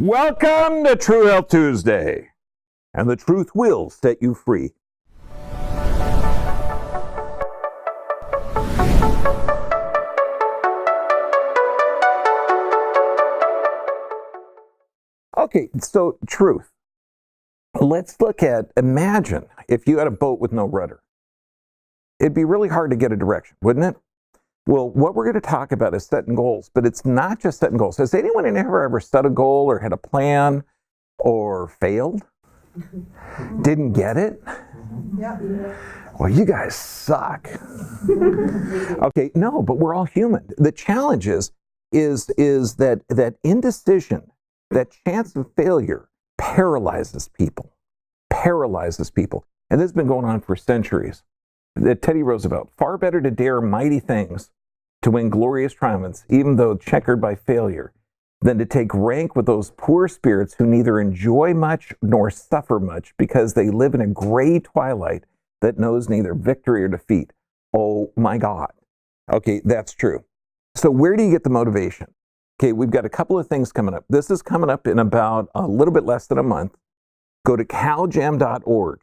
Welcome to True Health Tuesday, and the truth will set you free. Okay, so truth. Let's look at, imagine if you had a boat with no rudder. It'd be really hard to get a direction, wouldn't it? Well, what we're going to talk about is setting goals, but it's not just setting goals. Has anyone ever set a goal or had a plan or failed? Didn't get it? Yeah. Well, you guys suck. Okay, no, but we're all human. The challenge is that indecision, that chance of failure paralyzes people. And this has been going on for centuries. Teddy Roosevelt, far better to dare mighty things to win glorious triumphs, even though checkered by failure, than to take rank with those poor spirits who neither enjoy much nor suffer much because they live in a gray twilight that knows neither victory or defeat. Oh my God. Okay, that's true. So where do you get the motivation? Okay, we've got a couple of things coming up. This is coming up in about a little bit less than a month. Go to caljam.org.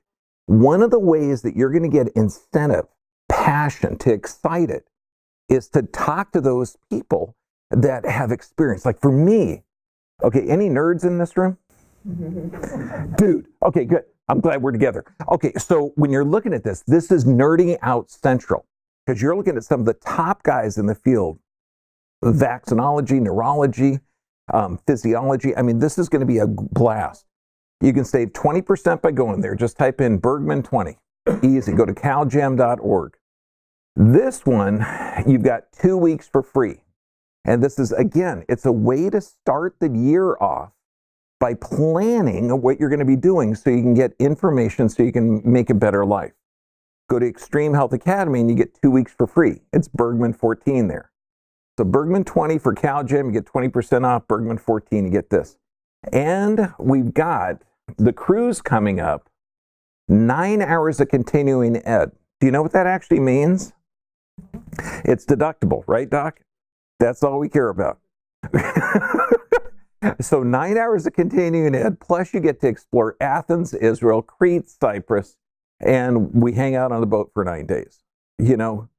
One of the ways that you're going to get incentive, passion, to excite it is to talk to those people that have experience. Like for me, okay, any nerds in this room? Dude, okay, good. I'm glad we're together. Okay, so when you're looking at this is nerding out central because you're looking at some of the top guys in the field, vaccinology, neurology, physiology. I mean, this is going to be a blast. You can save 20% by going there. Just type in Bergman 20. Easy. Go to caljam.org. This one, you've got 2 weeks for free. And this is, again, it's a way to start the year off by planning what you're going to be doing so you can get information so you can make a better life. Go to Extreme Health Academy and you get 2 weeks for free. It's Bergman 14 there. So Bergman 20 for CalJam, you get 20% off. Bergman 14, you get this. And we've got the cruise coming up, 9 hours of continuing ed. Do you know what that actually means? It's deductible, right, Doc? That's all we care about. So 9 hours of continuing ed, plus you get to explore Athens, Israel, Crete, Cyprus, and we hang out on the boat for 9 days. You know,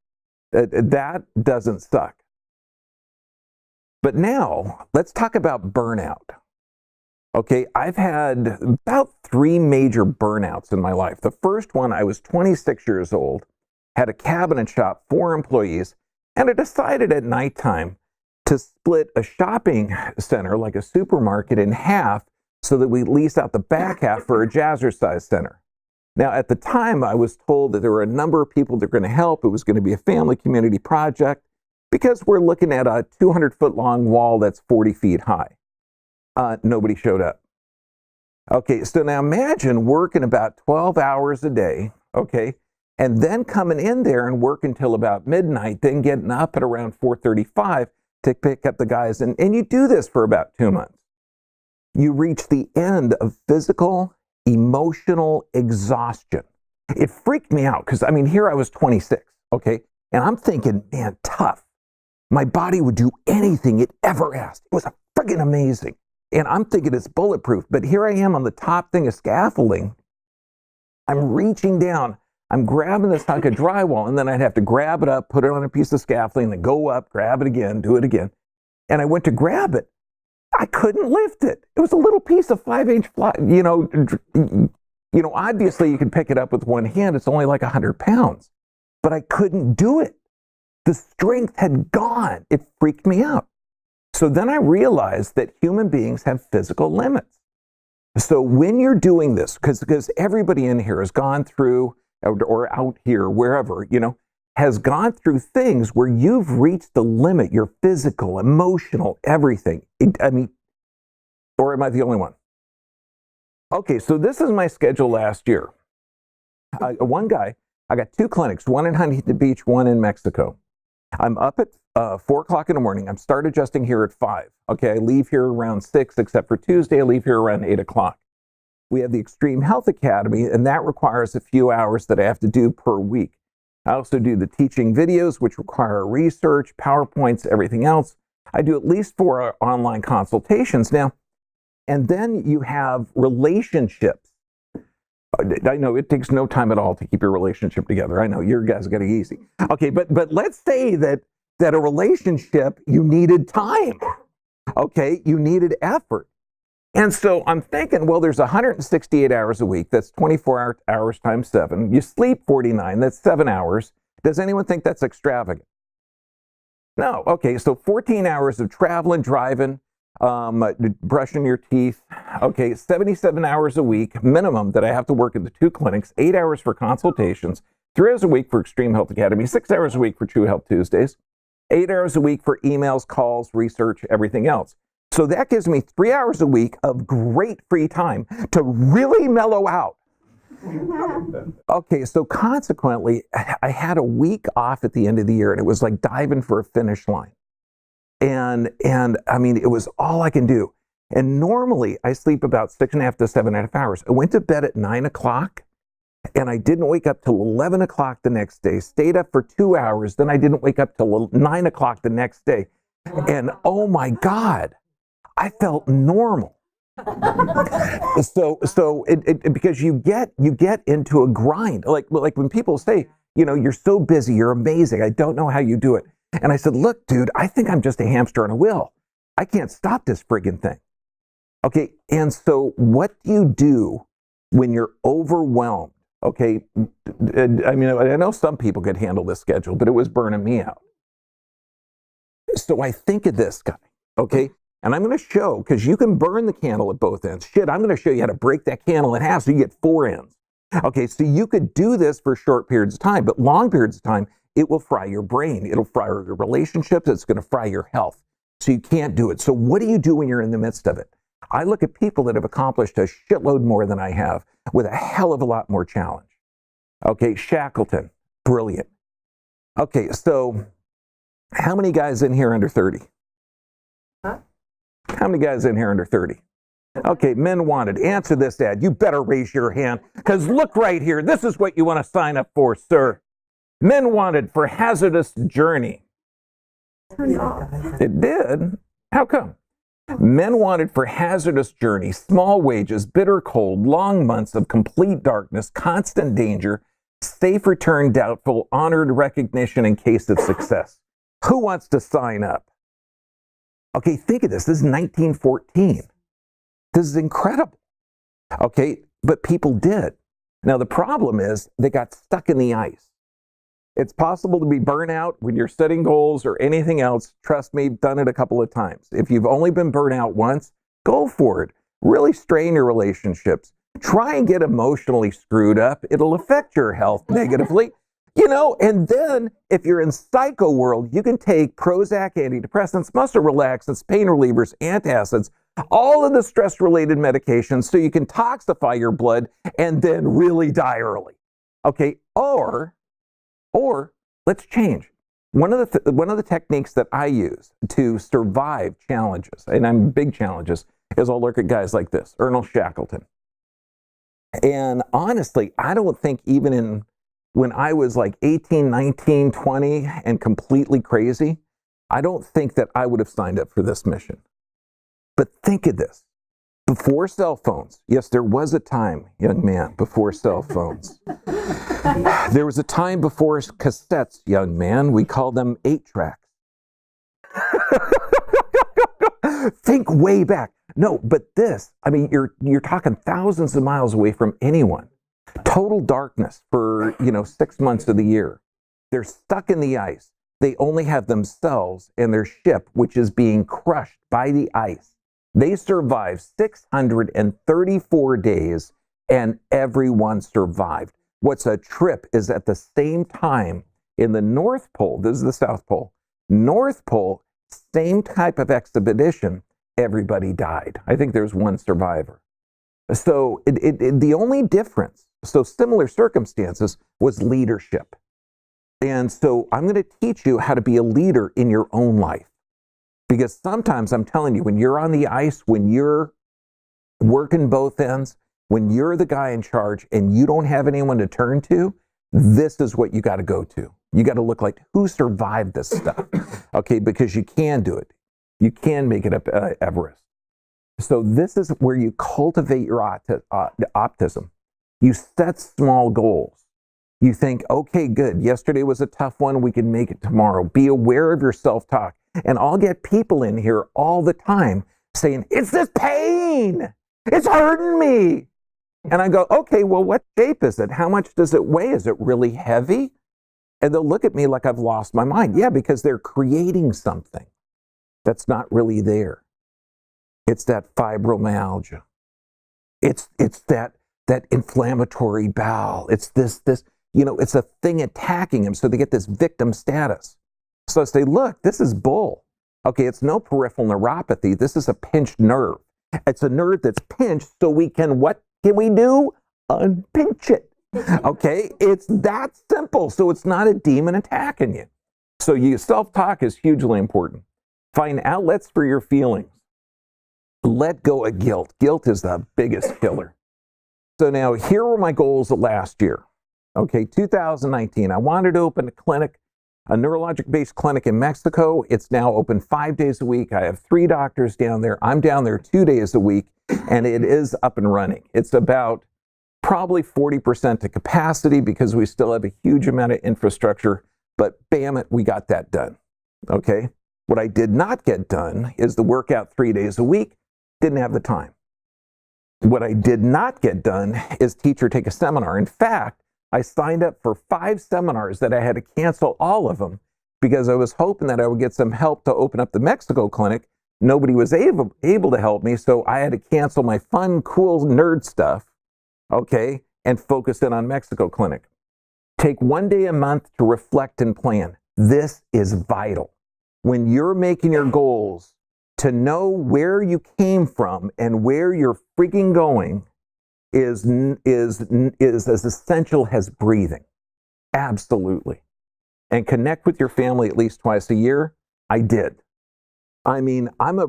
that doesn't suck. But now, let's talk about burnout. Okay, I've had about 3 major burnouts in my life. The first one, I was 26 years old, had a cabinet shop, 4 employees, and I decided at nighttime to split a shopping center, like a supermarket, in half so that we lease out the back half for a jazzercise center. Now, at the time, I was told that there were a number of people that were going to help. It was going to be a family community project because we're looking at a 200-foot long wall that's 40 feet high. Nobody showed up. Okay, so now imagine working about 12 hours a day, okay, and then coming in there and working until about midnight, then getting up at around 4:35 to pick up the guys. And you do this for about 2 months. You reach the end of physical, emotional exhaustion. It freaked me out because, I mean, here I was 26, okay, and I'm thinking, man, tough. My body would do anything it ever asked. It was friggin' amazing. And I'm thinking it's bulletproof, but here I am on the top thing of scaffolding. I'm reaching down, I'm grabbing this hunk of drywall, and then I'd have to grab it up, put it on a piece of scaffolding, then go up, grab it again, do it again. And I went to grab it. I couldn't lift it. It was a little piece of 5-inch fly, you know, obviously you can pick it up with one hand. It's only like 100 pounds, but I couldn't do it. The strength had gone. It freaked me out. So then I realized that human beings have physical limits. So when you're doing this, because everybody in here has gone through, or out here, wherever, you know, has gone through things where you've reached the limit, your physical, emotional, everything. I mean, or am I the only one? Okay, so this is my schedule last year. One guy, I got 2 clinics, one in Huntington Beach, one in Mexico. I'm up at 4 o'clock in the morning. I'm start adjusting here at 5. Okay, I leave here around 6, except for Tuesday, I leave here around 8 o'clock. We have the Extreme Health Academy, and that requires a few hours that I have to do per week. I also do the teaching videos, which require research, PowerPoints, everything else. I do at least 4 online consultations. Now, And then you have relationships. I know it takes no time at all to keep your relationship together. I know you guys got it easy. Okay, but let's say that a relationship, you needed time. Okay, you needed effort. And so I'm thinking, well, there's 168 hours a week. That's 24 hours times 7. You sleep 49. That's 7 hours. Does anyone think that's extravagant? No. Okay, so 14 hours of traveling, driving, brushing your teeth. Okay, 77 hours a week minimum that I have to work at the 2 clinics, 8 hours for consultations, 3 hours a week for Extreme Health Academy, 6 hours a week for True Health Tuesdays, 8 hours a week for emails, calls, research, everything else. So that gives me 3 hours a week of great free time to really mellow out. Okay, so consequently, I had a week off at the end of the year, and it was like diving for a finish line. And I mean, it was all I can do. And normally I sleep about 6.5 to 7.5 hours. I went to bed at 9 o'clock, and I didn't wake up till 11 o'clock the next day, stayed up for 2 hours, then I didn't wake up till 9 o'clock the next day. And oh my God, I felt normal. So because you get into a grind, like when people say, you know, you're so busy, you're amazing, I don't know how you do it. And I said, look, dude, I think I'm just a hamster on a wheel. I can't stop this friggin' thing. Okay, and so what do you do when you're overwhelmed? Okay, I mean, I know some people could handle this schedule, but it was burning me out. So I think of this guy, okay? And I'm going to show, because you can burn the candle at both ends. Shit, I'm going to show you how to break that candle in half so you get 4 ends. Okay, so you could do this for short periods of time, but long periods of time, it will fry your brain. It'll fry your relationships. It's going to fry your health. So you can't do it. So what do you do when you're in the midst of it? I look at people that have accomplished a shitload more than I have with a hell of a lot more challenge. Okay, Shackleton, brilliant. Okay, so how many guys in here under 30? How many guys in here under 30? Okay, men wanted. Answer this ad. You better raise your hand, because look right here. This is what you want to sign up for, sir. Men wanted for hazardous journey. It did? How come? Men wanted for hazardous journey, small wages, bitter cold, long months of complete darkness, constant danger, safe return doubtful, honored recognition in case of success. Who wants to sign up? Okay, think of this. This is 1914. This is incredible. Okay, but people did. Now, the problem is they got stuck in the ice. It's possible to be burnt out when you're setting goals or anything else. Trust me, I've done it a couple of times. If you've only been burnt out once, go for it. Really strain your relationships. Try and get emotionally screwed up. It'll affect your health negatively. You know, and then if you're in psycho world, you can take Prozac, antidepressants, muscle relaxants, pain relievers, antacids, all of the stress-related medications so you can toxify your blood and then really die early. Okay, or let's change. One of the techniques that I use to survive challenges, and I'm big challenges, is I'll look at guys like this, Ernest Shackleton. And honestly, I don't think even when I was like 18, 19, 20 and completely crazy, I don't think that I would have signed up for this mission. But think of this. Before cell phones, yes, there was a time, young man, before cell phones. There was a time before cassettes, young man. We call them 8-tracks. Think way back. No, but this, I mean, you're talking thousands of miles away from anyone. Total darkness for, 6 months of the year. They're stuck in the ice. They only have themselves and their ship, which is being crushed by the ice. They survived 634 days, and everyone survived. What's a trip is at the same time in the North Pole, this is the South Pole, North Pole, same type of expedition, everybody died. I think there's one survivor. So the only difference, so similar circumstances, was leadership. And so I'm going to teach you how to be a leader in your own life. Because sometimes I'm telling you, when you're on the ice, when you're working both ends, when you're the guy in charge and you don't have anyone to turn to, this is what you got to go to. You got to look like, who survived this stuff? Okay, because you can do it. You can make it up Everest. So this is where you cultivate your optimism. You set small goals. You think, okay, good. Yesterday was a tough one. We can make it tomorrow. Be aware of your self-talk. And I'll get people in here all the time saying, it's this pain. It's hurting me. And I go, okay, well, what shape is it? How much does it weigh? Is it really heavy? And they'll look at me like I've lost my mind. Yeah, because they're creating something that's not really there. It's that fibromyalgia. It's that inflammatory bowel. It's this, it's a thing attacking them. So they get this victim status. So I say, look, this is bull. Okay, it's no peripheral neuropathy. This is a pinched nerve. It's a nerve that's pinched so we can, what can we do? Unpinch it. Okay, it's that simple. So it's not a demon attacking you. So self-talk is hugely important. Find outlets for your feelings. Let go of guilt. Guilt is the biggest killer. So now here were my goals last year. Okay, 2019, I wanted to open a clinic, a neurologic-based clinic in Mexico. It's now open 5 days a week. I have 3 doctors down there. I'm down there 2 days a week, and it is up and running. It's about probably 40% to capacity because we still have a huge amount of infrastructure, but bam it, we got that done. Okay, what I did not get done is the workout 3 days a week. Didn't have the time. What I did not get done is teach or take a seminar. In fact, I signed up for 5 seminars that I had to cancel all of them because I was hoping that I would get some help to open up the Mexico clinic. Nobody was able to help me, so I had to cancel my fun, cool nerd stuff, okay, and focus in on Mexico clinic. Take 1 day a month to reflect and plan. This is vital. When you're making your goals, to know where you came from and where you're freaking going is as essential as breathing. Absolutely. And connect with your family at least twice a year. I did. I mean, I'm a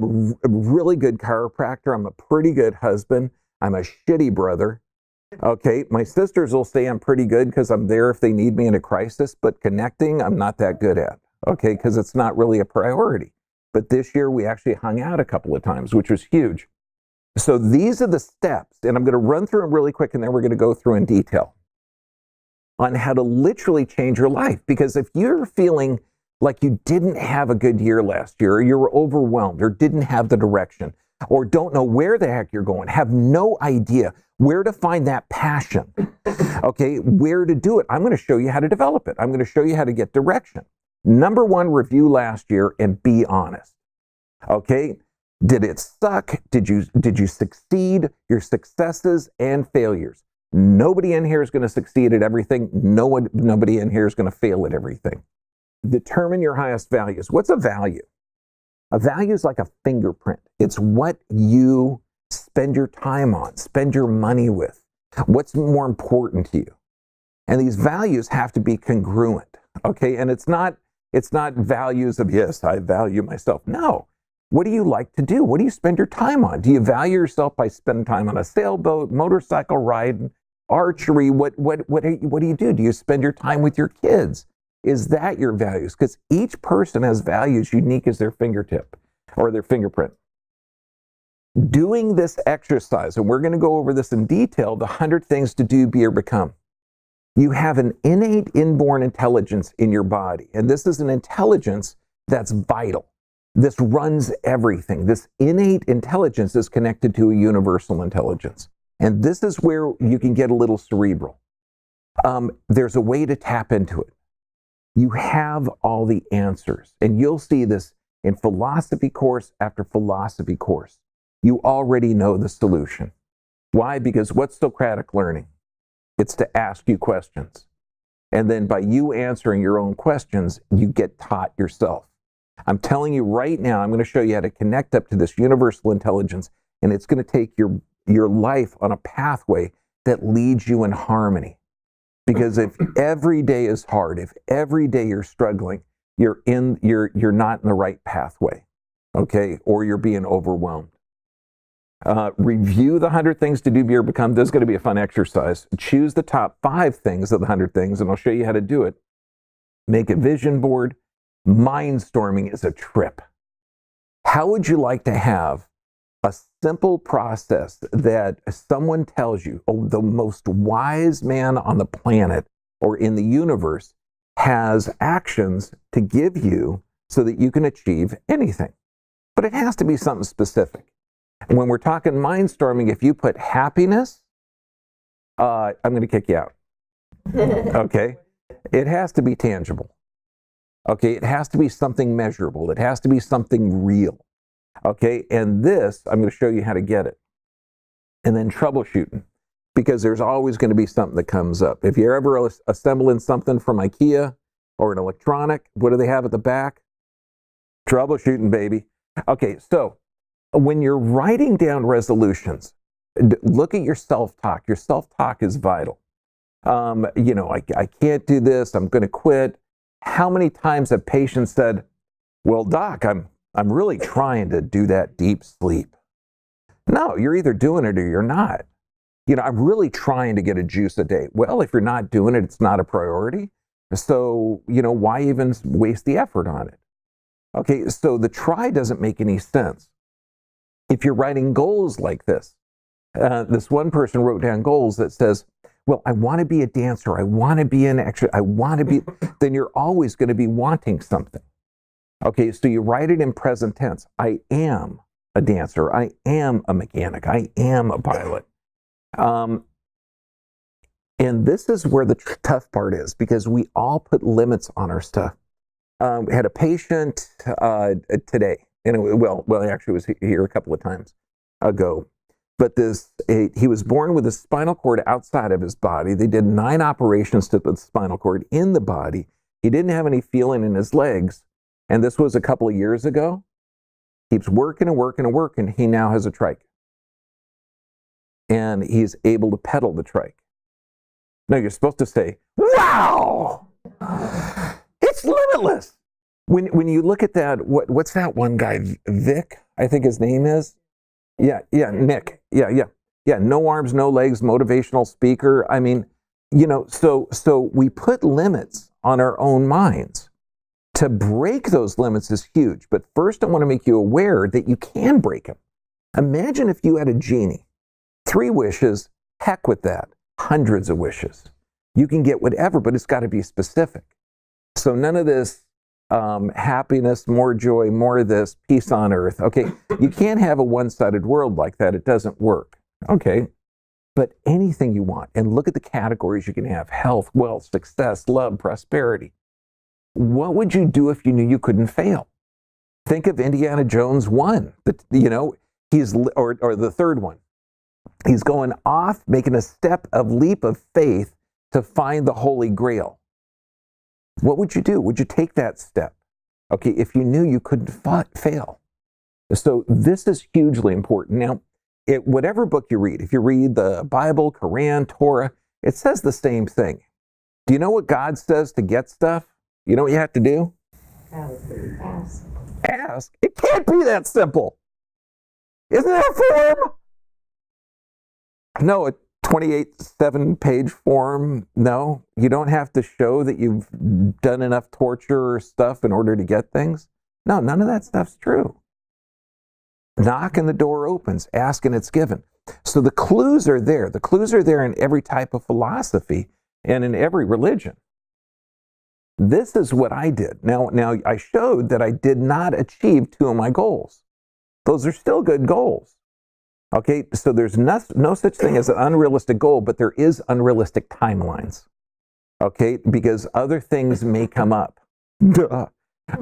really good chiropractor. I'm a pretty good husband. I'm a shitty brother. Okay, my sisters will say I'm pretty good because I'm there if they need me in a crisis, but connecting, I'm not that good at. Okay, because it's not really a priority. But this year we actually hung out a couple of times, which was huge. So these are the steps, and I'm going to run through them really quick, and then we're going to go through in detail on how to literally change your life. Because if you're feeling like you didn't have a good year last year, or you're overwhelmed, or didn't have the direction, or don't know where the heck you're going, have no idea where to find that passion, okay, where to do it, I'm going to show you how to develop it. I'm going to show you how to get direction. Number 1, review last year and be honest. Okay? Did it suck? Did you succeed? Your successes and failures. Nobody in here is going to succeed at everything. Nobody in here is going to fail at everything. Determine your highest values. What's a value? A value is like a fingerprint. It's what you spend your time on, spend your money with. What's more important to you? And these values have to be congruent. Okay? And it's not values of, yes, I value myself. No. What do you like to do? What do you spend your time on? Do you value yourself by spending time on a sailboat, motorcycle ride, archery? What do you do? Do you spend your time with your kids? Is that your values? Because each person has values unique as their fingertip or their fingerprint. Doing this exercise, and we're going to go over this in detail, the 100 things to do, be, or become. You have an innate inborn intelligence in your body. And this is an intelligence that's vital. This runs everything. This innate intelligence is connected to a universal intelligence. And this is where you can get a little cerebral. There's a way to tap into it. You have all the answers. And you'll see this in philosophy course after philosophy course. You already know the solution. Why? Because what's Socratic learning? It's to ask you questions. And then by you answering your own questions, you get taught yourself. I'm telling you right now, I'm going to show you how to connect up to this universal intelligence, and it's going to take your life on a pathway that leads you in harmony. Because if every day is hard, if every day you're struggling, you're not in the right pathway, okay? Or you're being overwhelmed. Review the 100 things to do, be, or become. This is going to be a fun exercise. Choose the top 5 things of the 100 things, and I'll show you how to do it. Make a vision board. Mindstorming is a trip. How would you like to have A simple process that someone tells you, oh, the most wise man on the planet or in the universe has actions to give you so that you can achieve anything. But it has to be something specific. And when we're talking mindstorming, if you put happiness, I'm going to kick you out. Okay? It has to be tangible. Okay? It has to be something measurable. It has to be something real. Okay? And this, I'm going to show you how to get it. And then troubleshooting. Because there's always going to be something that comes up. If you're ever assembling something from IKEA or an electronic, what do they have at the back? Troubleshooting, baby. Okay, so when you're writing down resolutions, look at your self-talk. Your self-talk is vital. I can't do this. I'm going to quit. How many times have patients said, well, doc, I'm really trying to do that deep sleep. No, you're either doing it or you're not. I'm really trying to get a juice a day. Well, if you're not doing it, it's not a priority. So, why even waste the effort on it? Okay, so the try doesn't make any sense. If you're writing goals like this one person wrote down goals that says, well, I want to be a dancer. I want to be an extra. I want to be, then you're always going to be wanting something. Okay, so you write it in present tense. I am a dancer. I am a mechanic. I am a pilot. And this is where the tough part is, because we all put limits on our stuff. We had a patient today, and he actually was here a couple of times ago. But he was born with a spinal cord outside of his body. They did 9 operations to the spinal cord in the body. He didn't have any feeling in his legs, and this was a couple of years ago. Keeps working and working and working. He now has a trach. And he's able to pedal the trach. No, you're supposed to say, wow, it's limitless. When you look at that, what's that one guy, Vic, I think his name is? Yeah, Nick. Yeah, no arms, no legs, motivational speaker. I mean, so we put limits on our own minds. To break those limits is huge. But first, I want to make you aware that you can break them. Imagine if you had a genie. 3 wishes, heck with that. Hundreds of wishes. You can get whatever, but it's got to be specific. So none of this happiness, more joy, more of this, peace on earth. Okay, you can't have a one-sided world like that. It doesn't work. Okay, but anything you want. And look at the categories you can have. Health, wealth, success, love, prosperity. What would you do if you knew you couldn't fail? Think of Indiana Jones 1. He's or the third one. He's going off, making a leap of faith to find the Holy Grail. What would you do? Would you take that step? Okay, if you knew you couldn't fail. So this is hugely important. Now, whatever book you read, if you read the Bible, Quran, Torah, it says the same thing. Do you know what God says to get stuff? You know what you have to do? Ask. Ask? It can't be that simple. Isn't that a form? No, a 28-7-page form. No, you don't have to show that you've done enough torture or stuff in order to get things. No, none of that stuff's true. Knock and the door opens. Ask and it's given. So the clues are there. The clues are there in every type of philosophy and in every religion. This is what I did. Now I showed that I did not achieve 2 of my goals. Those are still good goals. Okay, so there's no such thing as an unrealistic goal, but there is unrealistic timelines. Okay, because other things may come up. Duh.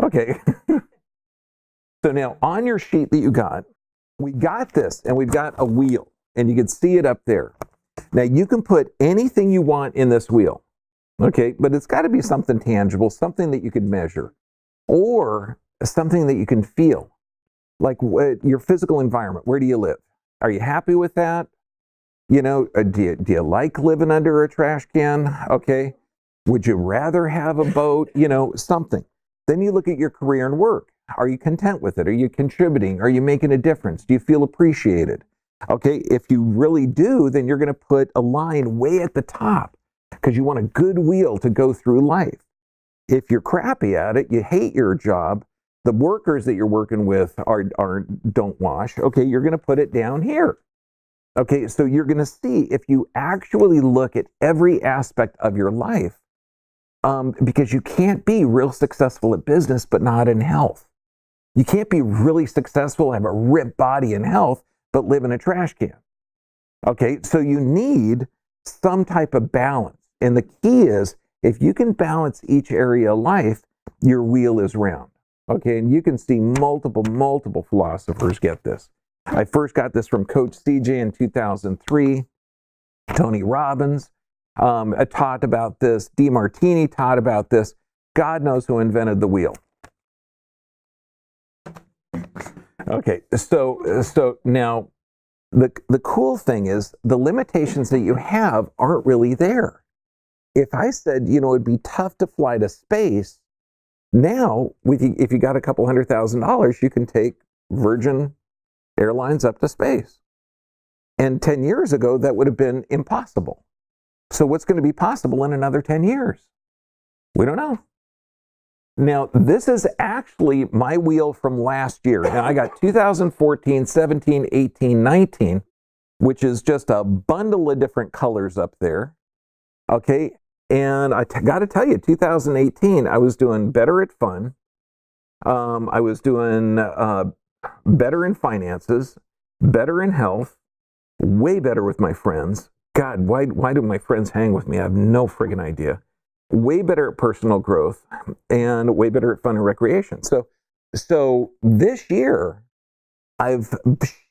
Okay. So now on your sheet that you got, we got this, and we've got a wheel, and you can see it up there. Now you can put anything you want in this wheel. Okay, but it's got to be something tangible, something that you can measure, or something that you can feel. Like your physical environment. Where do you live? Are you happy with that? Do you like living under a trash can? Okay. Would you rather have a boat? Something. Then you look at your career and work. Are you content with it? Are you contributing? Are you making a difference? Do you feel appreciated? Okay. If you really do, then you're going to put a line way at the top because you want a good wheel to go through life. If you're crappy at it, you hate your job, the workers that you're working with don't wash, okay, you're going to put it down here. Okay, so you're going to see if you actually look at every aspect of your life, because you can't be real successful at business but not in health. You can't be really successful, have a ripped body in health, but live in a trash can. Okay, so you need some type of balance. And the key is, if you can balance each area of life, your wheel is round. Okay, and you can see multiple philosophers get this. I first got this from Coach CJ in 2003. Tony Robbins taught about this. DeMartini taught about this. God knows who invented the wheel. Okay, so now the cool thing is the limitations that you have aren't really there. If I said, it'd be tough to fly to space, now if you got a couple $100,000, you can take Virgin Airlines up to space. And 10 years ago, that would have been impossible. So what's going to be possible in another 10 years? We don't know. Now, this is actually my wheel from last year. Now, I got 2014, 17, 18, 19, which is just a bundle of different colors up there. Okay, and I got to tell you, 2018, I was doing better at fun. I was doing better in finances, better in health, way better with my friends. God, why do my friends hang with me? I have no friggin' idea. Way better at personal growth and way better at fun and recreation. So this year, I've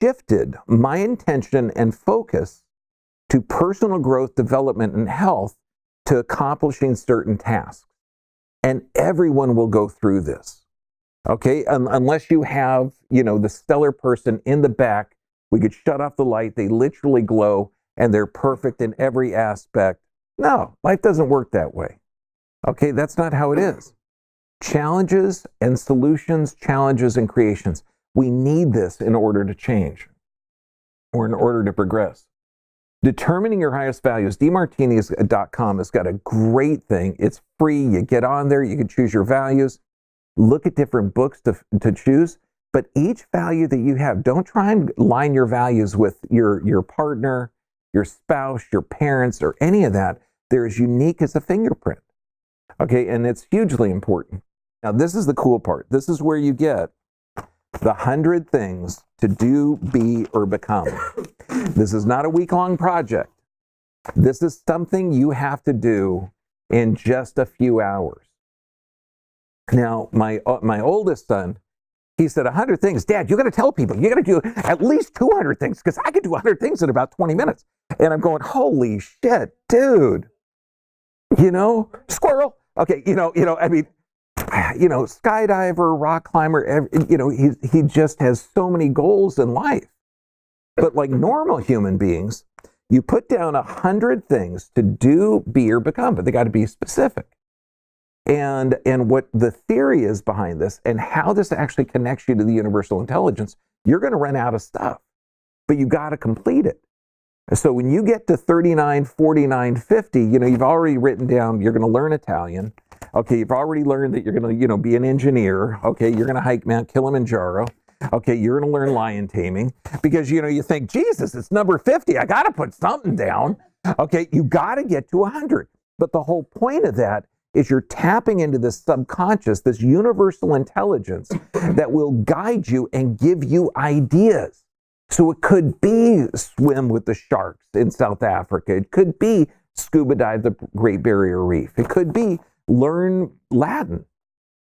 shifted my intention and focus to personal growth, development, and health to accomplishing certain tasks. And everyone will go through this. Okay, unless you have, the stellar person in the back, we could shut off the light, they literally glow, and they're perfect in every aspect. No, life doesn't work that way. Okay, that's not how it is. Challenges and solutions, challenges and creations. We need this in order to change or in order to progress. Determining your highest values, dmartinis.com has got a great thing. It's free. You get on there, you can choose your values. Look at different books to choose, but each value that you have, don't try and line your values with your partner, your spouse, your parents, or any of that. They're as unique as a fingerprint. Okay, and it's hugely important. Now, this is the cool part. This is where you get the 100 things to do, be, or become. This is not a week-long project. This is something you have to do in just a few hours. Now, my oldest son, he said, 100 things. Dad, you got to tell people. You got to do at least 200 things, because I could do 100 things in about 20 minutes. And I'm going, holy shit, dude. Squirrel. Okay, skydiver, rock climber, he just has so many goals in life. But like normal human beings, you put down 100 things to do, be, or become, but they got to be specific. And what the theory is behind this and how this actually connects you to the universal intelligence, you're going to run out of stuff, but you got to complete it. So when you get to 39, 49, 50, you've already written down, you're going to learn Italian. Okay, you've already learned that you're going to, be an engineer. Okay, you're going to hike Mount Kilimanjaro. Okay, you're going to learn lion taming because, you think, Jesus, it's number 50. I got to put something down. Okay, you got to get to 100. But the whole point of that is you're tapping into this subconscious, this universal intelligence that will guide you and give you ideas. So it could be swim with the sharks in South Africa. It could be scuba dive the Great Barrier Reef. It could be learn Latin.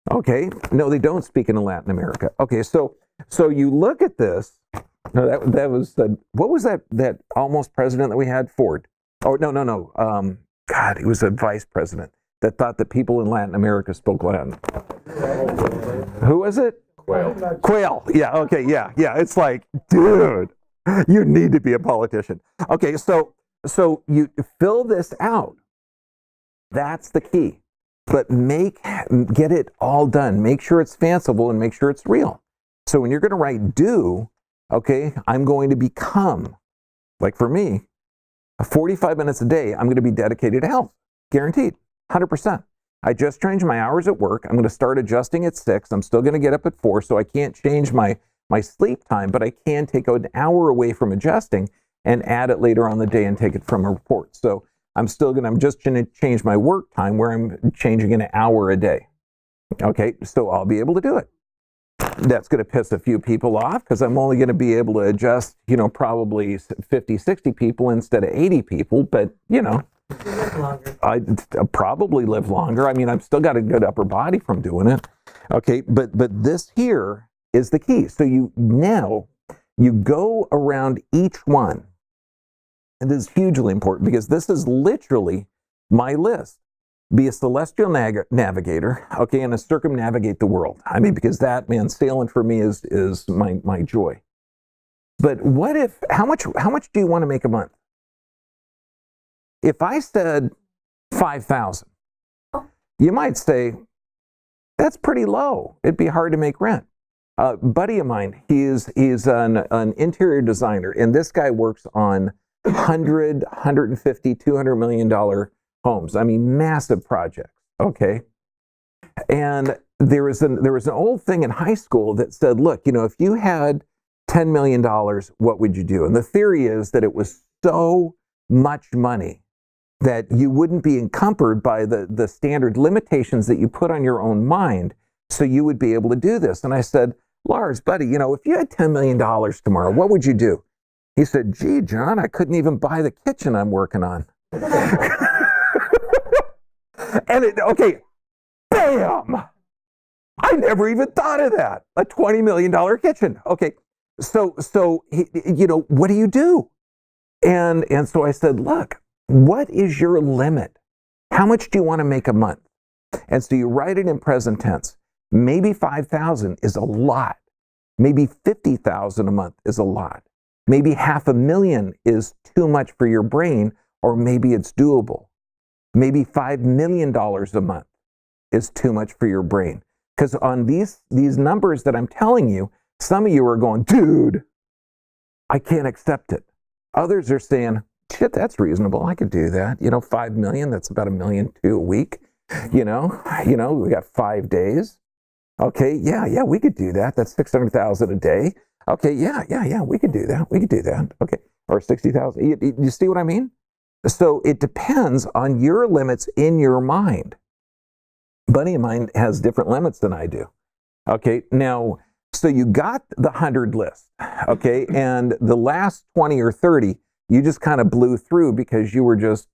Okay, no, they don't speak in Latin America. Okay, so you look at this. No, that was what was that almost president that we had? Ford. Oh no. God, he was a vice president that thought that people in Latin America spoke Latin. Who was it? Quail. Yeah, okay, yeah. It's like, dude, you need to be a politician. Okay, so you fill this out. That's the key. But get it all done. Make sure it's fanciful and make sure it's real. So when you're going to write do, okay, I'm going to become, like for me, 45 minutes a day, I'm going to be dedicated to health. Guaranteed, 100%. I just changed my hours at work. I'm going to start adjusting at 6. I'm still going to get up at 4, so I can't change my sleep time, but I can take an hour away from adjusting and add it later on the day and take it from a report. So I'm just going to change my work time where I'm changing an hour a day. Okay, so I'll be able to do it. That's going to piss a few people off because I'm only going to be able to adjust, probably 50, 60 people instead of 80 people, but, You live longer. I'll probably live longer. I mean, I've still got a good upper body from doing it. Okay, but this here is the key. So you go around each one. And this is hugely important because this is literally my list. Be a celestial navigator, okay, and circumnavigate the world. I mean, because that, man, sailing for me is my joy. But how much do you want to make a month? If I said 5,000, you might say, that's pretty low. It'd be hard to make rent. A buddy of mine, he's an interior designer, and this guy works on $100, $150, $200 million homes. I mean, massive projects, okay? And there was an old thing in high school that said, look, if you had $10 million, what would you do? And the theory is that it was so much money that you wouldn't be encumbered by the standard limitations that you put on your own mind, so you would be able to do this. And I said, Lars, buddy, if you had $10 million tomorrow, what would you do? He said, gee, John, I couldn't even buy the kitchen I'm working on. And okay, bam! I never even thought of that. A $20 million kitchen. Okay, so what do you do? And so I said, look, what is your limit? How much do you want to make a month? And so you write it in present tense. Maybe 5,000 is a lot. Maybe 50,000 a month is a lot. Maybe $500,000 is too much for your brain, or maybe it's doable. Maybe $5 million a month is too much for your brain. Because on these numbers that I'm telling you, some of you are going, dude, I can't accept it. Others are saying, shit, that's reasonable. I could do that. 5 million, that's about $1.2 million a week. We got 5 days. Okay, yeah, we could do that. That's 600,000 a day. Okay, yeah, we could do that. We could do that. Okay, or 60,000. You see what I mean? So it depends on your limits in your mind. Buddy of mine has different limits than I do. Okay, now, so you got the 100 list, okay, and the last 20 or 30, you just kind of blew through because you were just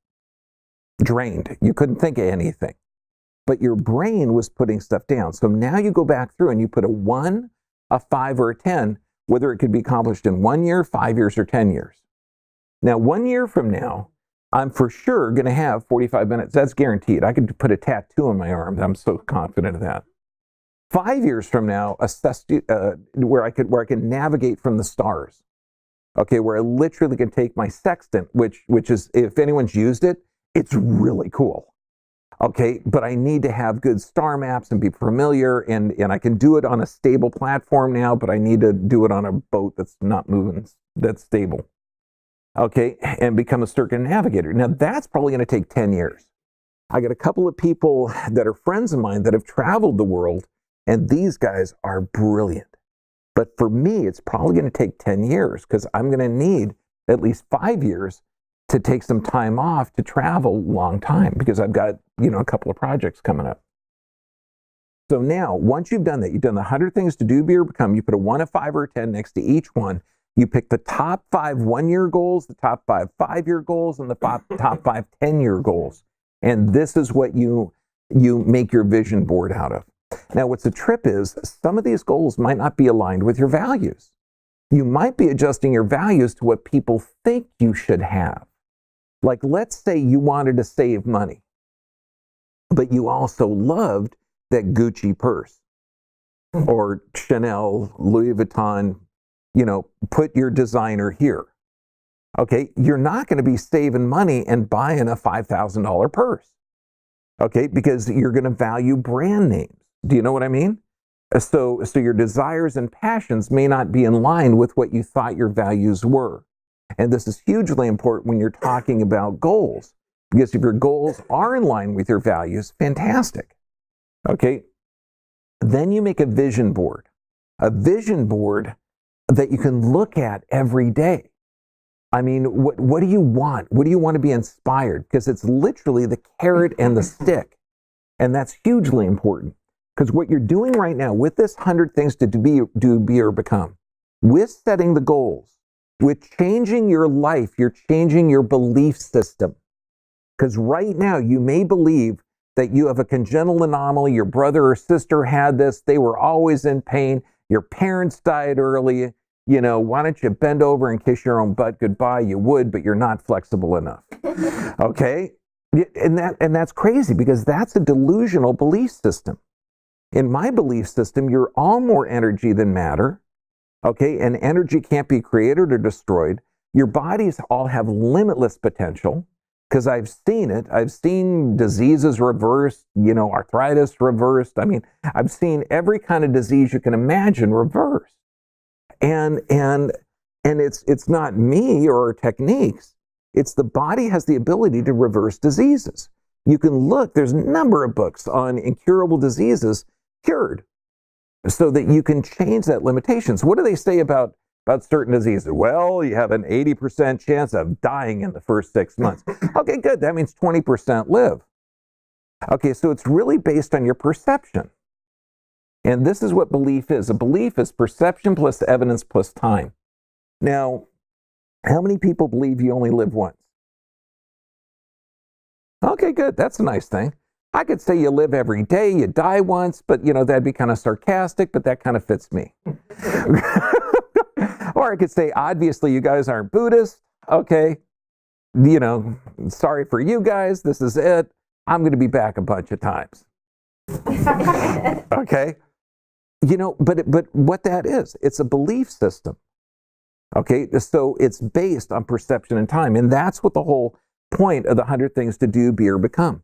drained. You couldn't think of anything. But your brain was putting stuff down. So now you go back through and you put a 1, a 5, or a 10, whether it could be accomplished in 1 year, 5 years, or 10 years. Now, 1 year from now, I'm for sure going to have 45 minutes. That's guaranteed. I could put a tattoo on my arm. I'm so confident of that. 5 years from now, where I can navigate from the stars. Okay, where I literally can take my sextant, which is, if anyone's used it, it's really cool. Okay, but I need to have good star maps and be familiar, and I can do it on a stable platform now, but I need to do it on a boat that's not moving, that's stable. Okay, and become a circumnavigator. Now that's probably going to take 10 years. I got a couple of people that are friends of mine that have traveled the world, and these guys are brilliant. But for me, it's probably going to take 10 years because I'm going to need at least 5 years to take some time off to travel a long time because I've got, a couple of projects coming up. So now, once you've done that, you've done the 100 things to do, be, or become, you put a 1, a 5, or a 10 next to each one. You pick the top 5 1-year goals, the top 5 5-year goals, and the top 5 10-year goals. And this is what you make your vision board out of. Now, what's the trip is, some of these goals might not be aligned with your values. You might be adjusting your values to what people think you should have. Like, let's say you wanted to save money, but you also loved that Gucci purse or Chanel, Louis Vuitton, put your designer here. Okay, you're not going to be saving money and buying a $5,000 purse. Okay, because you're going to value brand names. Do you know what I mean? So your desires and passions may not be in line with what you thought your values were. And this is hugely important when you're talking about goals. Because if your goals are in line with your values, fantastic. Okay. Then you make a vision board that you can look at every day. I mean, what do you want? What do you want to be inspired? Because it's literally the carrot and the stick. And that's hugely important. Because what you're doing right now with this 100 things to do, be, or become, with setting the goals, with changing your life, you're changing your belief system. Because right now you may believe that you have a congenital anomaly, your brother or sister had this, they were always in pain, your parents died early, you know, why don't you bend over and kiss your own butt goodbye? You would, but you're not flexible enough. Okay? And that's crazy because that's a delusional belief system. In my belief system, you're all more energy than matter. Okay? And energy can't be created or destroyed. Your bodies all have limitless potential. Because I've seen it. I've seen diseases reversed, you know, arthritis reversed. I mean, I've seen every kind of disease you can imagine reversed. And it's not me or our techniques. It's the body has the ability to reverse diseases. You can look, there's a number of books on incurable diseases cured so that you can change that limitations. What do they say about certain diseases? Well, you have an 80% chance of dying in the first 6 months. Okay, good. That means 20% live. Okay, so it's really based on your perception. And this is what belief is. A belief is perception plus evidence plus time. Now, how many people believe you only live once? Okay, good. That's a nice thing. I could say you live every day, you die once, but you know, that'd be kind of sarcastic, but that kind of fits me. Or I could say, obviously, you guys aren't Buddhist. Okay. You know, sorry for you guys. This is it. I'm going to be back a bunch of times. Okay. You know, but what that is, it's a belief system. Okay. So it's based on perception and time. And that's what the whole point of the 100 things to do, be, or become.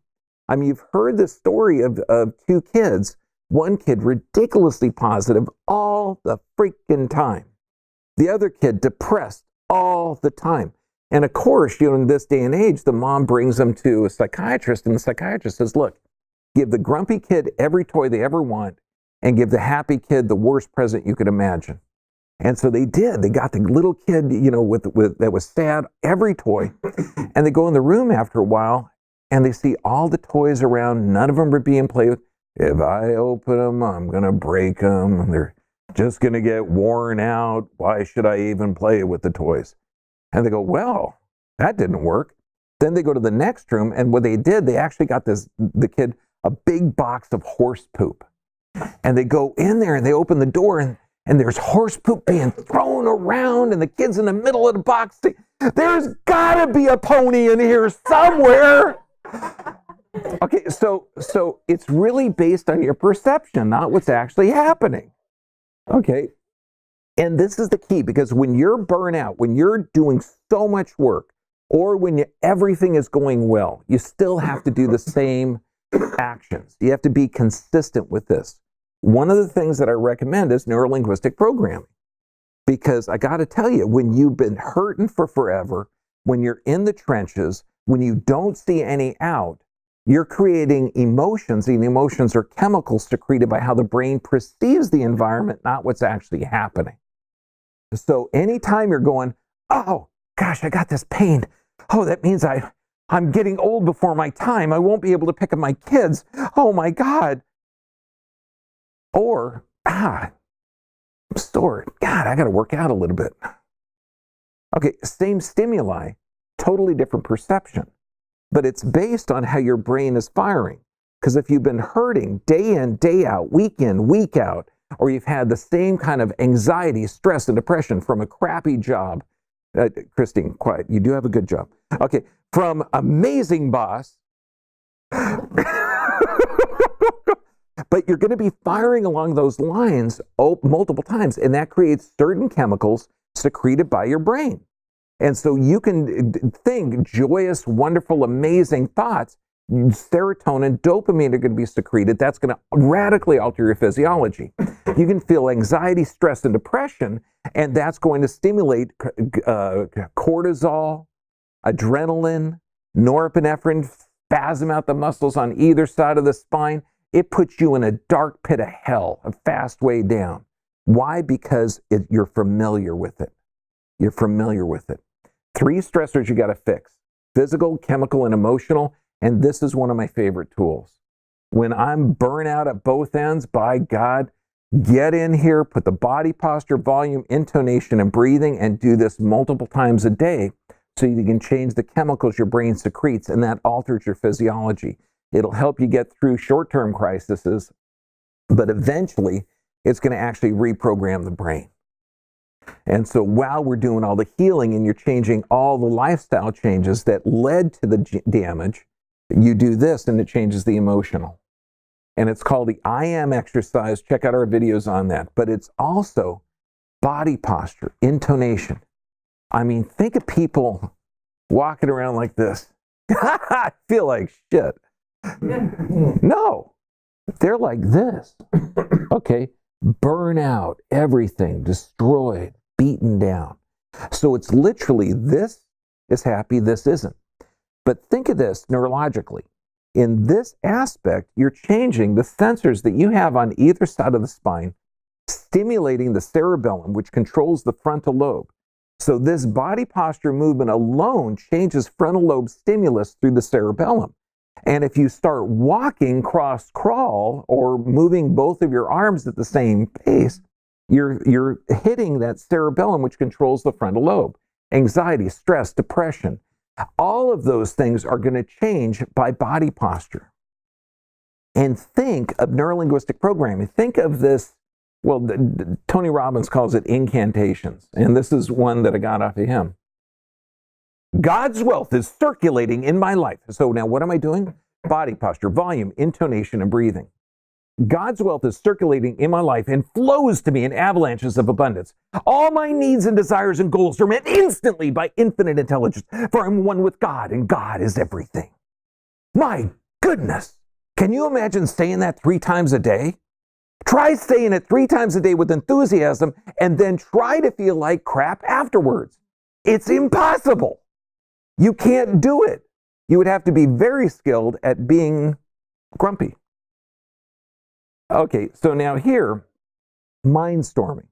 I mean, you've heard the story of two kids, one kid ridiculously positive all the freaking time. The other kid depressed all the time. And of course, you know, in this day and age, the mom brings them to a psychiatrist, and the psychiatrist says, look, give the grumpy kid every toy they ever want and give the happy kid the worst present you could imagine. And so they did. They got the little kid, you know, with that was sad, every toy. And they go in the room after a while and they see all the toys around. None of them are being played with. If I open them, I'm going to break them. And they're just going to get worn out. Why should I even play with the toys? And they go, well, that didn't work. Then they go to the next room, and what they did, they actually got the kid a big box of horse poop. And they go in there and they open the door, and there's horse poop being thrown around, and the kid's in the middle of the box. There's got to be a pony in here somewhere. Okay, so it's really based on your perception, not what's actually happening. Okay, and this is the key, because when you're burnout, when you're doing so much work, or when everything is going well, you still have to do the same actions. You have to be consistent with this. One of the things that I recommend is neurolinguistic programming, because I got to tell you, when you've been hurting for forever, when you're in the trenches, when you don't see any out, you're creating emotions, and emotions are chemicals secreted by how the brain perceives the environment, not what's actually happening. So anytime you're going, oh, gosh, I got this pain. Oh, that means I'm getting old before my time. I won't be able to pick up my kids. Oh, my God. Or, I'm sore. God, I got to work out a little bit. Okay, same stimuli, totally different perception. But it's based on how your brain is firing. Because if you've been hurting day in, day out, week in, week out, or you've had the same kind of anxiety, stress, and depression from a crappy job, Christine, quiet, you do have a good job. Okay, from amazing boss, but you're going to be firing along those lines multiple times, and that creates certain chemicals secreted by your brain. And so you can think joyous, wonderful, amazing thoughts. Serotonin, dopamine are going to be secreted. That's going to radically alter your physiology. You can feel anxiety, stress, and depression, and that's going to stimulate cortisol, adrenaline, Norepinephrine, spasm out the muscles on either side of the spine. It puts you in a dark pit of hell, a fast way down. Why? Because you're familiar with it. You're familiar with it. 3 stressors you got to fix: physical, chemical, and emotional. And this is one of my favorite tools. When I'm burnout at both ends, by God, get in here, put the body posture, volume, intonation, and breathing, and do this multiple times a day so you can change the chemicals your brain secretes, and that alters your physiology. It'll help you get through short-term crises, but eventually it's going to actually reprogram the brain. And so while we're doing all the healing and you're changing all the lifestyle changes that led to the damage, you do this and it changes the emotional. And it's called the I Am exercise. Check out our videos on that. But it's also body posture, intonation. I mean, think of people walking around like this. I feel like shit. No, they're like this. Okay, burnout, everything destroyed, beaten down. So it's literally this is happy, this isn't. But think of this neurologically. In this aspect, you're changing the sensors that you have on either side of the spine, stimulating the cerebellum, which controls the frontal lobe. So this body posture movement alone changes frontal lobe stimulus through the cerebellum. And if you start walking cross crawl or moving both of your arms at the same pace, you're hitting that cerebellum, which controls the frontal lobe. Anxiety, stress, depression, all of those things are going to change by body posture. And think of neurolinguistic programming. Think of this, well, Tony Robbins calls it incantations. And this is one that I got off of him. God's wealth is circulating in my life. So now what am I doing? Body posture, volume, intonation, and breathing. God's wealth is circulating in my life and flows to me in avalanches of abundance. All my needs and desires and goals are met instantly by infinite intelligence, for I'm one with God, and God is everything. My goodness. Can you imagine saying that 3 times a day? Try saying it 3 times a day with enthusiasm, and then try to feel like crap afterwards. It's impossible. You can't do it. You would have to be very skilled at being grumpy. Okay, so now here, mindstorming.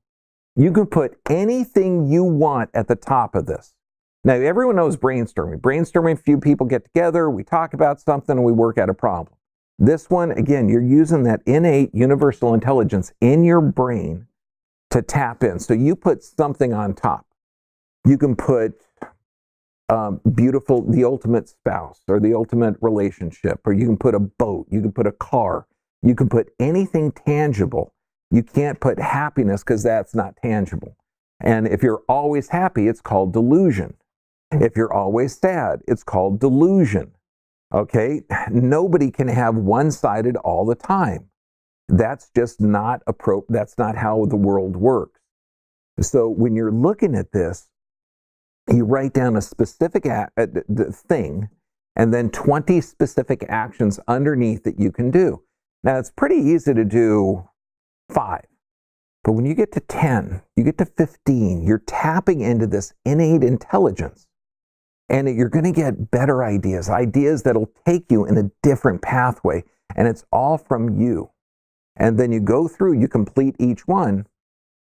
You can put anything you want at the top of this. Now, everyone knows brainstorming. Brainstorming, a few people get together, we talk about something, and we work out a problem. This one, again, you're using that innate universal intelligence in your brain to tap in. So you put something on top. You can put beautiful, the ultimate spouse, or the ultimate relationship, or you can put a boat, you can put a car. You can put anything tangible. You can't put happiness because that's not tangible. And if you're always happy, it's called delusion. If you're always sad, it's called delusion. Okay? Nobody can have one-sided all the time. That's just not that's not how the world works. So when you're looking at this, you write down a specific thing and then 20 specific actions underneath that you can do. Now, it's pretty easy to do 5, but when you get to 10, you get to 15, you're tapping into this innate intelligence, and you're going to get better ideas that'll take you in a different pathway, and it's all from you. And then you go through, you complete each one,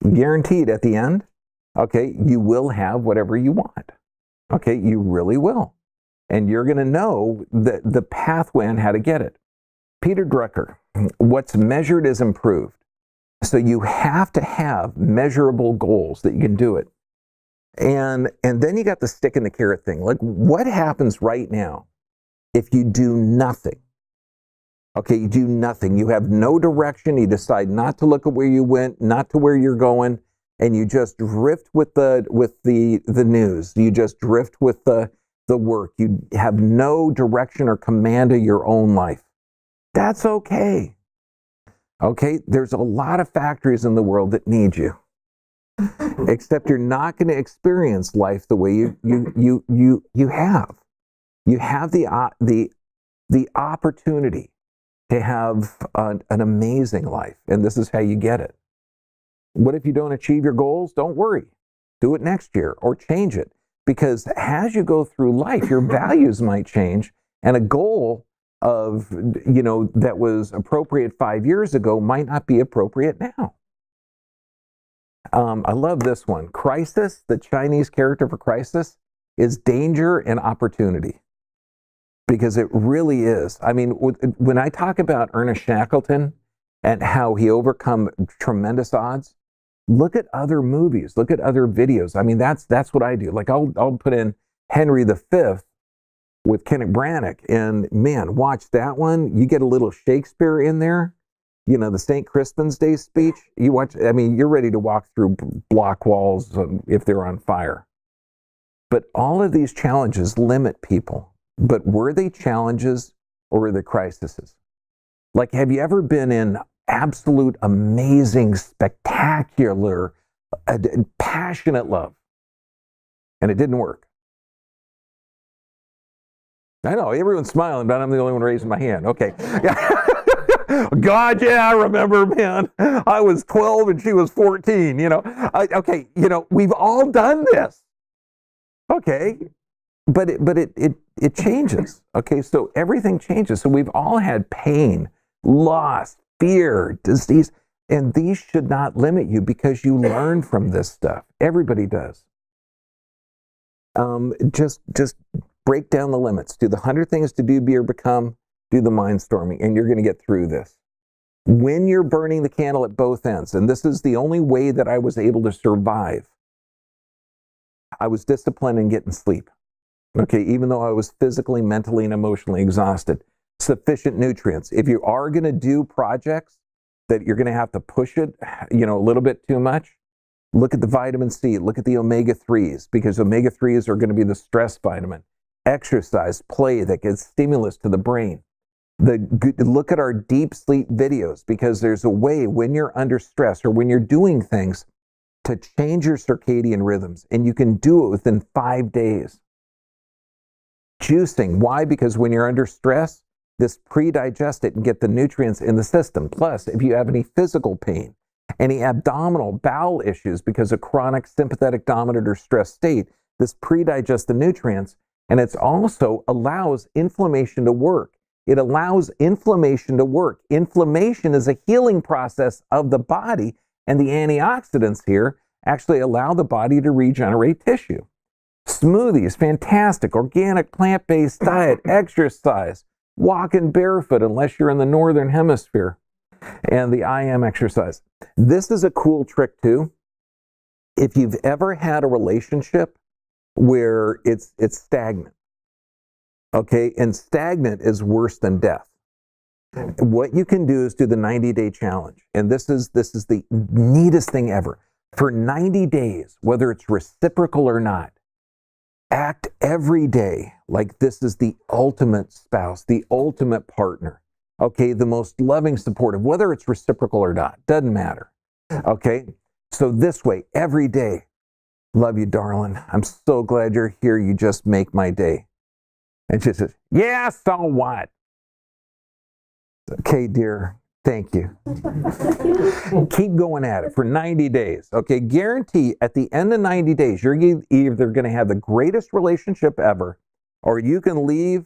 guaranteed at the end, okay, you will have whatever you want. Okay, you really will. And you're going to know the pathway on how to get it. Peter Drucker, what's measured is improved. So you have to have measurable goals that you can do it. And then you got the stick and the carrot thing. Like, what happens right now if you do nothing? Okay, you do nothing. You have no direction. You decide not to look at where you went, not to where you're going, and you just drift with the news. You just drift with the work. You have no direction or command of your own life. That's okay. Okay, there's a lot of factories in the world that need you. Except you're not going to experience life the way you have. You have the opportunity to have an amazing life, and this is how you get it. What if you don't achieve your goals? Don't worry. Do it next year or change it. because as you go through life, your values might change, and a goal of, that was appropriate 5 years ago might not be appropriate now. I love this one. Crisis, the Chinese character for crisis, is danger and opportunity. Because it really is. I mean, when I talk about Ernest Shackleton and how he overcome tremendous odds, look at other movies, look at other videos. I mean, that's what I do. Like I'll put in Henry V with Kenneth Branagh, and man, watch that one. You get a little Shakespeare in there. The St. Crispin's Day speech. You watch. I mean, you're ready to walk through block walls if they're on fire. But all of these challenges limit people. But were they challenges or were they crises? Like, have you ever been in absolute, amazing, spectacular, passionate love and it didn't work? I know, everyone's smiling, but I'm the only one raising my hand. Okay. God, yeah, I remember, man. I was 12 and she was 14, we've all done this. Okay. But it changes. Okay, so everything changes. So we've all had pain, loss, fear, disease, and these should not limit you because you learn from this stuff. Everybody does. Just break down the limits. Do the 100 things to do, be, or become. Do the mind storming, and you're going to get through this. When you're burning the candle at both ends, and this is the only way that I was able to survive, I was disciplined in getting sleep. Okay, even though I was physically, mentally, and emotionally exhausted. Sufficient nutrients. If you are going to do projects that you're going to have to push it, a little bit too much, look at the vitamin C, look at the omega-3s, because omega-3s are going to be the stress vitamin. Exercise, play that gives stimulus to the brain. Look at our deep sleep videos, because there's a way when you're under stress or when you're doing things to change your circadian rhythms, and you can do it within 5 days. Juicing. Why? Because when you're under stress, this pre-digest it and get the nutrients in the system. Plus, if you have any physical pain, any abdominal bowel issues because of chronic sympathetic dominant or stress state, this pre-digest the nutrients, and it also allows inflammation to work. It allows inflammation to work. Inflammation is a healing process of the body, and the antioxidants here actually allow the body to regenerate tissue. Smoothies, fantastic. Organic plant-based diet, exercise, walking barefoot unless you're in the northern hemisphere, and the I am exercise. This is a cool trick too. If you've ever had a relationship where it's stagnant, okay, and stagnant is worse than death. What you can do is do the 90-day challenge, and this is the neatest thing ever. For 90 days, whether it's reciprocal or not, act every day like this is the ultimate spouse, the ultimate partner, okay, the most loving, supportive, whether it's reciprocal or not, doesn't matter, okay? So this way, every day, love you, darling. I'm so glad you're here. You just make my day. And she says, yeah, so what? Okay, dear, thank you. Keep going at it for 90 days. Okay, guarantee at the end of 90 days, you're either going to have the greatest relationship ever, or you can leave.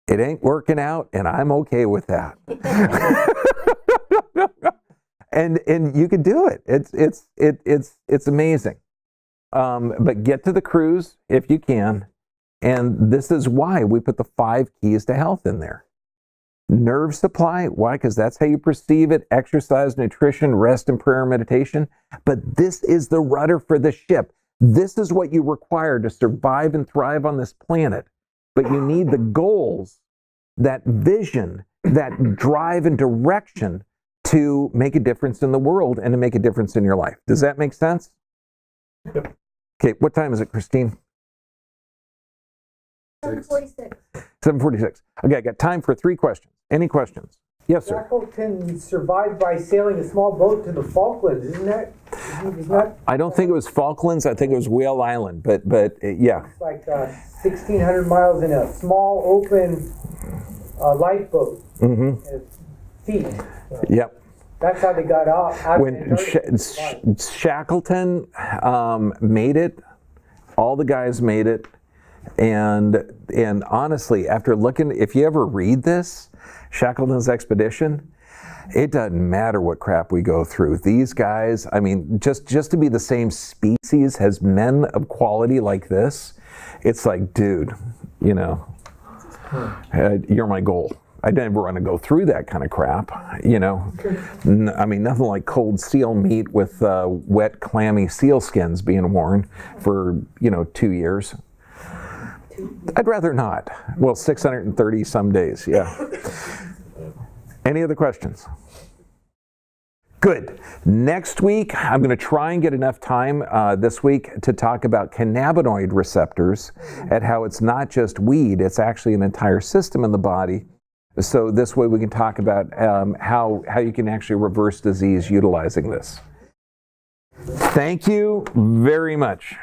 It ain't working out, and I'm okay with that. and you can do it. It's amazing. But get to the cruise if you can. And this is why we put the 5 keys to health in there. Nerve supply, why? Because that's how you perceive it. Exercise, nutrition, rest, and prayer and meditation. But this is the rudder for the ship. This is what you require to survive and thrive on this planet. But you need the goals, that vision, that drive and direction to make a difference in the world and to make a difference in your life. Does that make sense? Yep. Okay, what time is it, Christine? 7:46. 7:46. Okay, I got time for 3 questions. Any questions? Yes, sir. Shackleton survived by sailing a small boat to the Falklands, isn't that? I don't think it was Falklands. I think it was Whale Island, but yeah. It's like 1,600 miles in a small open lifeboat. Mm-hmm. Feet. Yep. That's how they got out. When Shackleton made it, All the guys made it. And honestly, after looking, if you ever read this, Shackleton's Expedition, it doesn't matter what crap we go through. These guys, I mean, just to be the same species as men of quality like this, it's like, dude, you know, you're my goal. I never want to go through that kind of crap, you know. I mean, nothing like cold seal meat with wet, clammy seal skins being worn for, 2 years. I'd rather not. Well, 630 some days, yeah. Any other questions? Good. Next week, I'm going to try and get enough time this week to talk about cannabinoid receptors and how it's not just weed, it's actually an entire system in the body. So this way we can talk about how you can actually reverse disease utilizing this. Thank you very much.